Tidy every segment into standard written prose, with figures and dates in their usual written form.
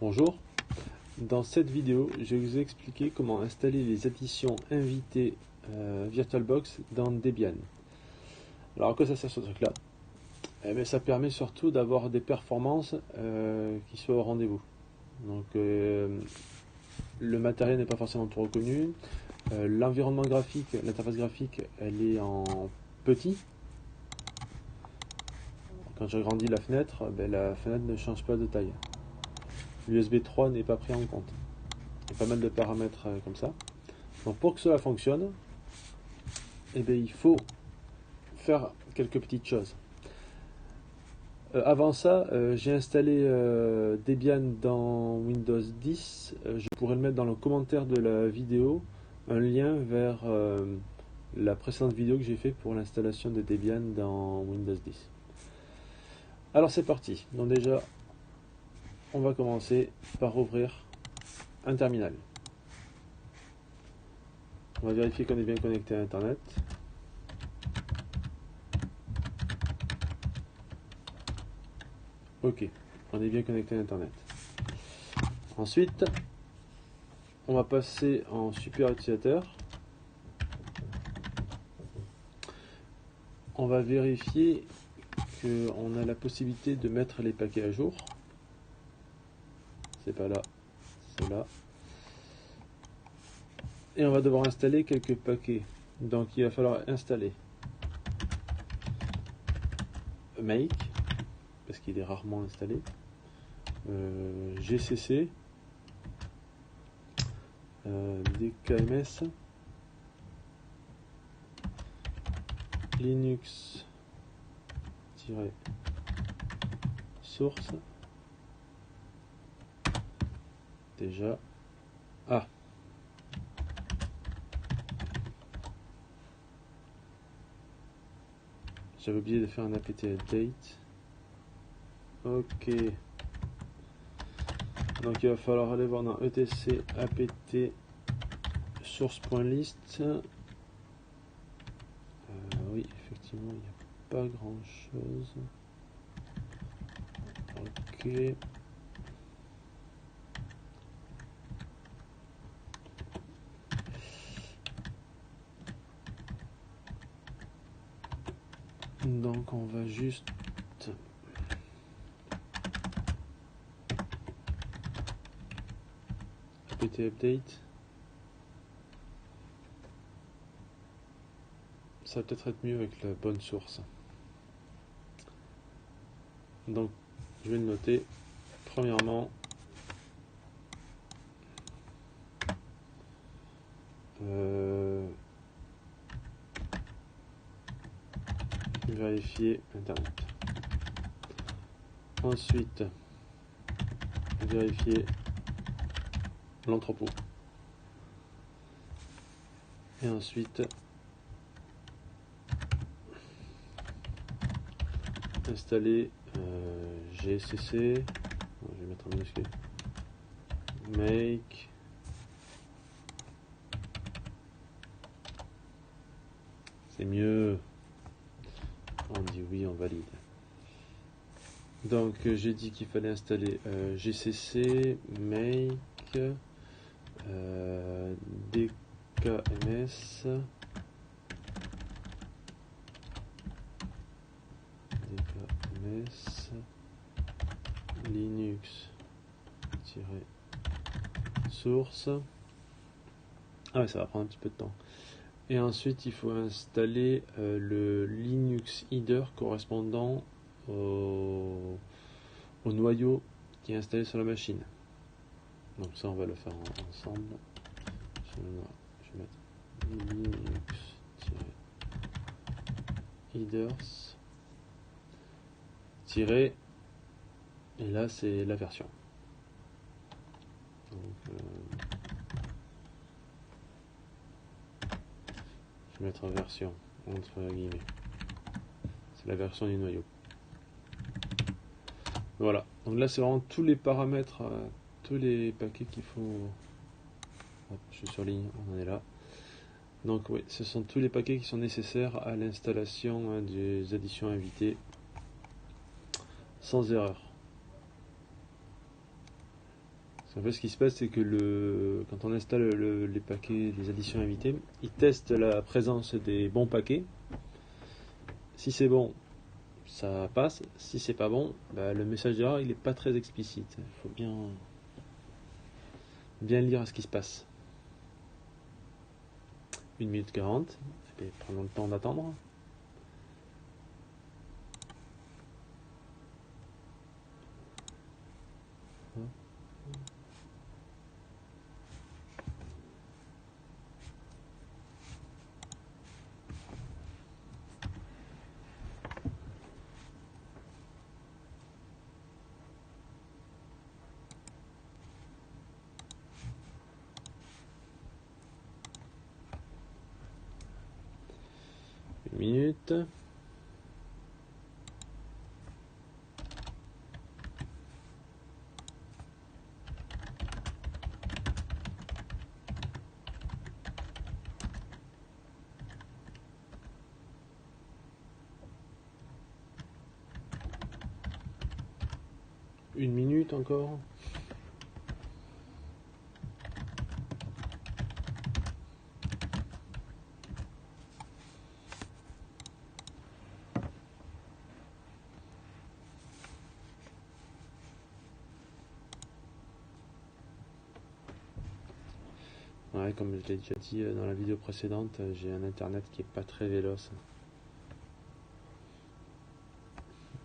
Bonjour, dans cette vidéo je vais vous expliquer comment installer les additions invitées VirtualBox dans Debian. Alors à quoi ça sert ce truc là? Ça permet surtout d'avoir des performances qui soient au rendez-vous. Donc le matériel n'est pas forcément tout reconnu, l'environnement graphique, l'interface graphique elle est en petit. Quand j'agrandis la fenêtre ne change pas de taille. L'USB 3 n'est pas pris en compte. Il y a pas mal de paramètres comme ça. Donc pour que cela fonctionne, il faut faire quelques petites choses. Avant ça, j'ai installé Debian dans Windows 10. Je pourrais le mettre dans le commentaire de la vidéo, un lien vers la précédente vidéo que j'ai fait pour l'installation de Debian dans Windows 10. Alors c'est parti. Donc déjà, on va commencer par ouvrir un terminal. On va vérifier qu'on est bien connecté à Internet. Ok, on est bien connecté à Internet. Ensuite, on va passer en super utilisateur. On va vérifier qu'on a la possibilité de mettre les paquets à jour. C'est pas là, c'est là. Et on va devoir installer quelques paquets. Donc il va falloir installer Make, parce qu'il est rarement installé. GCC, DKMS, Linux-source. Déjà. Ah, j'avais oublié de faire un apt update. Ok. Donc il va falloir aller voir dans etc apt source.list. Oui, effectivement, il n'y a pas grand chose. Ok. Donc on va juste apt update. Ça va peut-être être mieux avec la bonne source. Donc je vais le noter. Premièrement, vérifier Internet. Ensuite, vérifier l'entrepôt. Et ensuite, installer GCC. Je vais mettre un minuscule. Make. C'est mieux. On dit oui, on valide. Donc j'ai dit qu'il fallait installer GCC, Make, DKMS, Linux-source. Ah ouais, ça va prendre un petit peu de temps. Et ensuite il faut installer le Linux header correspondant au noyau qui est installé sur la machine. Donc ça on va le faire ensemble. Je vais mettre Linux-headers tiré et là c'est la version. Donc, je vais mettre version entre guillemets. C'est la version du noyau. Voilà. Donc là c'est vraiment tous les paramètres, tous les paquets qu'il faut. Hop, je surligne, on en est là. Donc oui, ce sont tous les paquets qui sont nécessaires à l'installation des additions invitées sans erreur. En fait, ce qui se passe, c'est que quand on installe les paquets, les additions invitées, il teste la présence des bons paquets. Si c'est bon, ça passe. Si c'est pas bon, bah, le message d'erreur il n'est pas très explicite. Il faut bien lire ce qui se passe. 1 minute 40. Et puis, prenons le temps d'attendre. Une minute. Une minute encore. Ouais, comme je l'ai déjà dit dans la vidéo précédente, j'ai un internet qui est pas très véloce.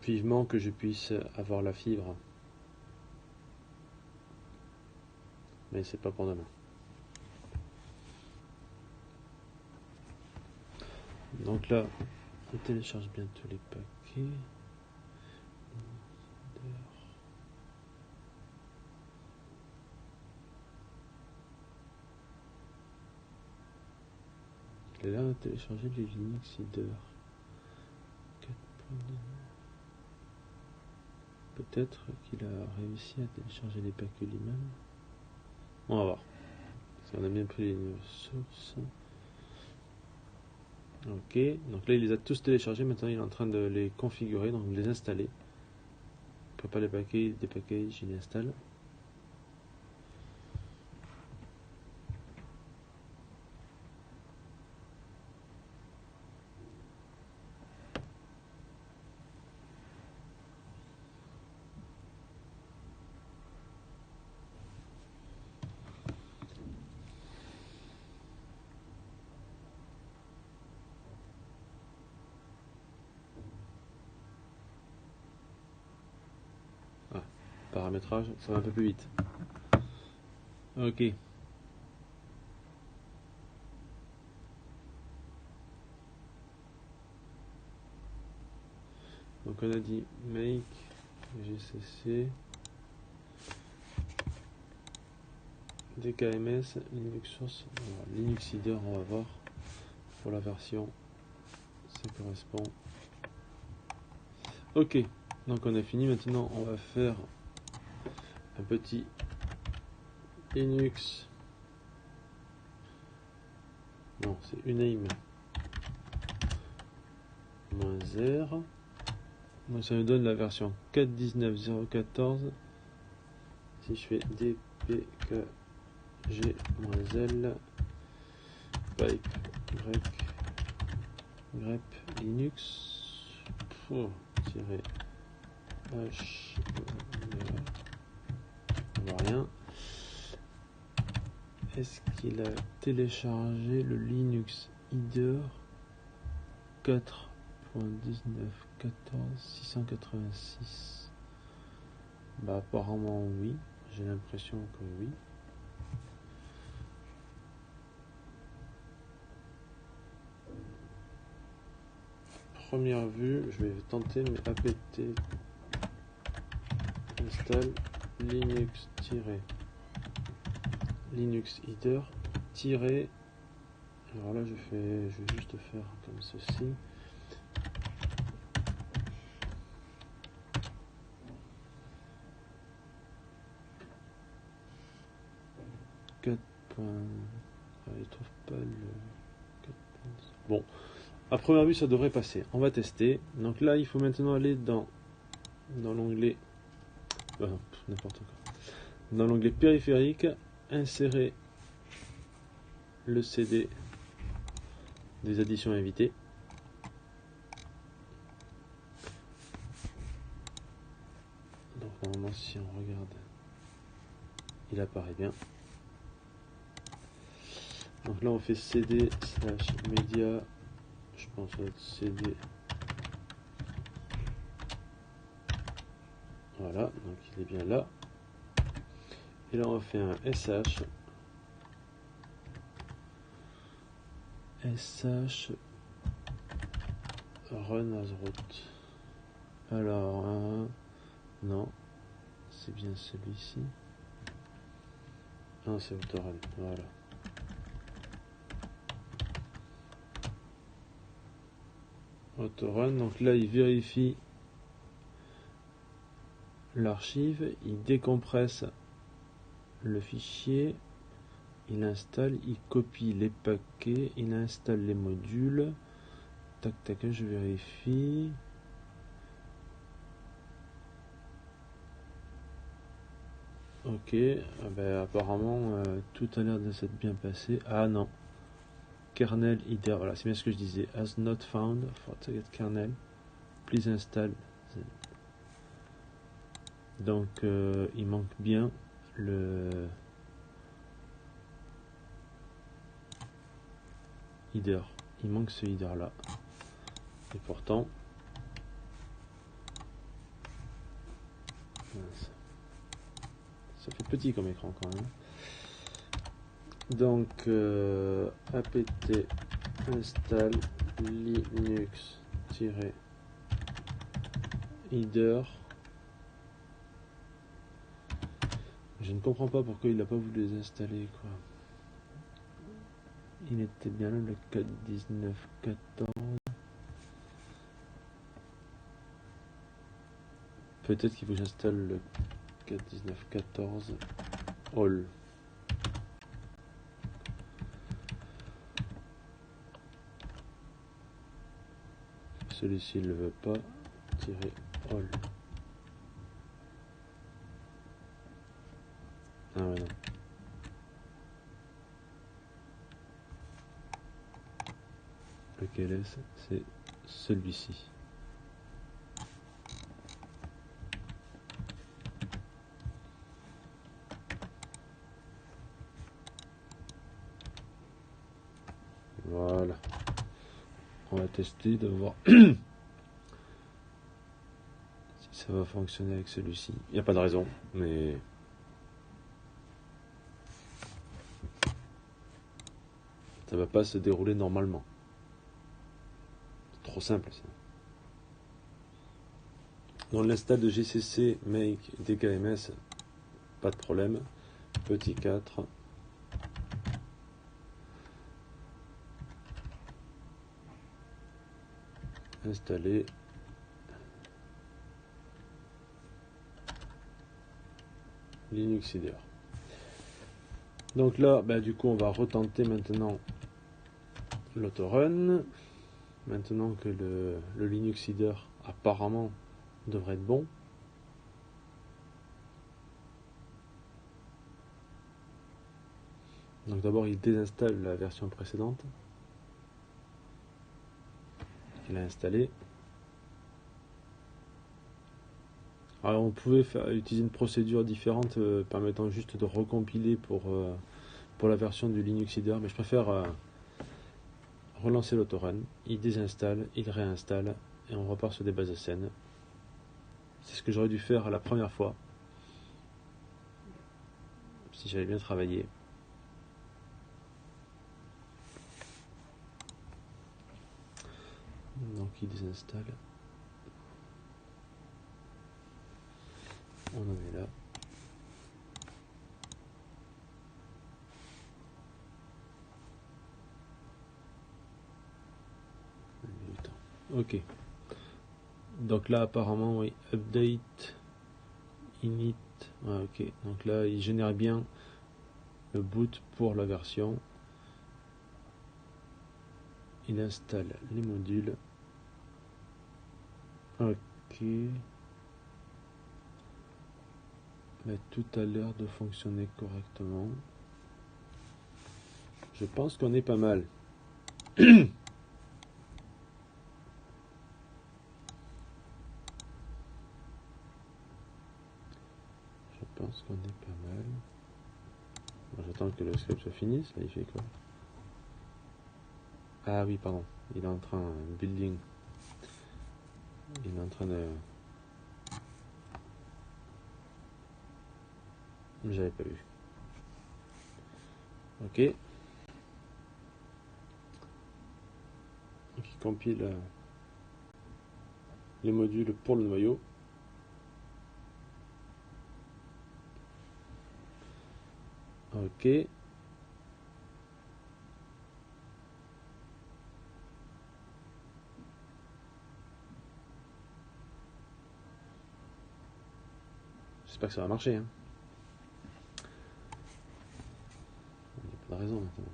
Vivement que je puisse avoir la fibre. Mais c'est pas pour demain. Donc là, on télécharge bientôt les paquets. Et là, on a téléchargé les Linux Header. Peut-être qu'il a réussi à télécharger les paquets lui-même. On va voir. Si on a bien pris les sources. Ok, donc là il les a tous téléchargés, maintenant il est en train de les configurer, donc de les installer. Il prépare les paquets, des packages, il les installe. Ah, paramétrage, ça va un peu plus vite. Ok. Donc on a dit make gcc dkms linux source. Alors, Linux Header, on va voir pour la version, ça correspond. Ok, donc on a fini. Maintenant on va faire un petit Linux. Non, c'est uname -r. Donc ça me donne la version 4.19.0.14. Si je fais dpkg-l pipe grep linux -h, on voit rien. Est-ce qu'il a téléchargé le Linux Header 4.19.14.686? Bah apparemment oui, j'ai l'impression que oui. Première vue, je vais tenter, mais apt install Linux Header alors là je vais juste faire comme ceci. Il trouve pas le 4. Bon, à première vue ça devrait passer. On va tester. Donc là il faut maintenant aller dans l'onglet n'importe quoi, Dans l'onglet périphérique, insérer le CD des additions invitées. Donc normalement si on regarde, il apparaît bien. Donc là on fait CD slash média, je pense que ça va être CD. Voilà, donc il est bien là. Et là on fait un SH. SH run as route. Alors, non, c'est bien celui-ci. Non, c'est autorun, voilà. Autorun, donc là il vérifie l'archive, il décompresse le fichier, il installe, il copie les paquets, il installe les modules. Tac tac, je vérifie. Ok, ben, apparemment tout a l'air de s'être bien passé. Ah non, kernel IDER, voilà, c'est bien ce que je disais. As not found for target kernel, please install. Donc il manque bien le IDER. Il manque ce IDER là. Et pourtant, ça fait petit comme écran quand même. Donc apt install linux-IDER. Je ne comprends pas pourquoi il n'a pas voulu les installer, quoi. Il était bien là le 4.19.14. Peut-être qu'il faut que j'installe le 4.19.14 all. Celui-ci il ne le veut pas. Tirer all. Ah ouais, non. Lequel est-ce? C'est celui-ci. Voilà. On va tester de voir si ça va fonctionner avec celui-ci. Il n'y a pas de raison, mais ça va pas se dérouler normalement. C'est trop simple ça. Dans l'install de GCC make DKMS, pas de problème. Petit 4. Installer. Linux IDER. Donc là, bah, du coup, on va retenter maintenant l'autorun. Maintenant que le Linux IDER apparemment devrait être bon. Donc d'abord, il désinstalle la version précédente qu'il a installée. Alors on pouvait utiliser une procédure différente permettant juste de recompiler pour la version du Linux IDER, mais je préfère relancer l'autorun, il désinstalle, il réinstalle et on repart sur des bases de scène. C'est ce que j'aurais dû faire la première fois si j'avais bien travaillé. Donc il désinstalle. On en est là. Ok. Donc là apparemment oui, update init. Ouais, ok. Donc là il génère bien le boot pour la version. Il installe les modules. Ok. Mais tout a l'air de fonctionner correctement. Je pense qu'on est pas mal. Je pense qu'on est pas mal. Bon, j'attends que le script se finisse. Là, il fait quoi? Ah oui, pardon. Il est en train de building. Il est en train de... J'avais pas vu. Ok. Donc il compile les modules pour le noyau. Ok. J'espère que ça va marcher. Hein. Il n'y a pas de raison maintenant.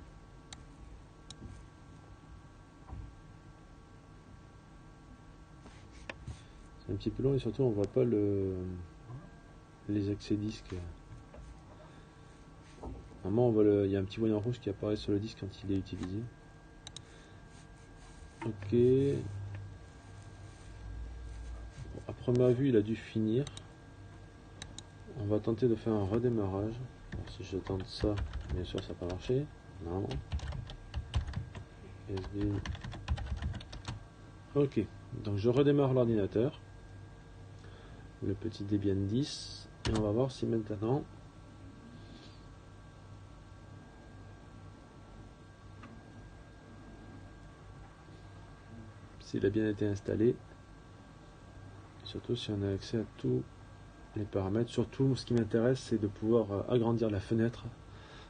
C'est un petit peu long et surtout on voit pas les accès disques. Normalement on voit il y a un petit voyant rouge qui apparaît sur le disque quand il est utilisé. Ok. Bon, à première vue il a dû finir. On va tenter de faire un redémarrage. Alors, si je tente ça, bien sûr ça n'a pas marché. Non. SD. Ok, donc je redémarre l'ordinateur. Le petit Debian 10. Et on va voir si maintenant s'il a bien été installé. Et surtout si on a accès à tous les paramètres. Surtout ce qui m'intéresse c'est de pouvoir agrandir la fenêtre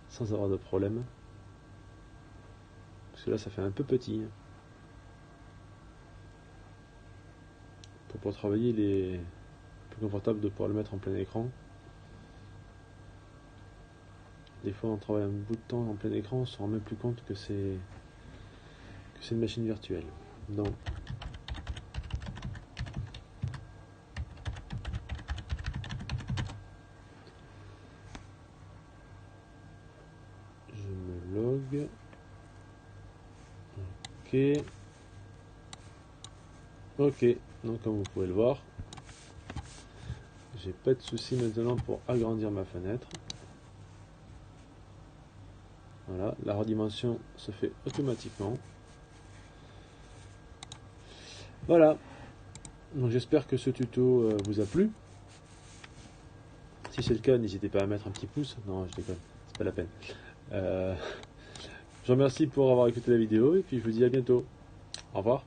sans avoir de problème. Parce que là ça fait un peu petit. Pour travailler il est plus confortable de pouvoir le mettre en plein écran. Des fois on travaille un bout de temps en plein écran, on se rend même plus compte que c'est une machine virtuelle. Donc je me log. Ok. Ok, donc comme vous pouvez le voir, j'ai pas de souci maintenant pour agrandir ma fenêtre. Voilà, la redimension se fait automatiquement. Voilà, donc j'espère que ce tuto vous a plu. Si c'est le cas, n'hésitez pas à mettre un petit pouce. Non, je déconne, c'est pas la peine. Je vous remercie pour avoir écouté la vidéo et puis je vous dis à bientôt. Au revoir.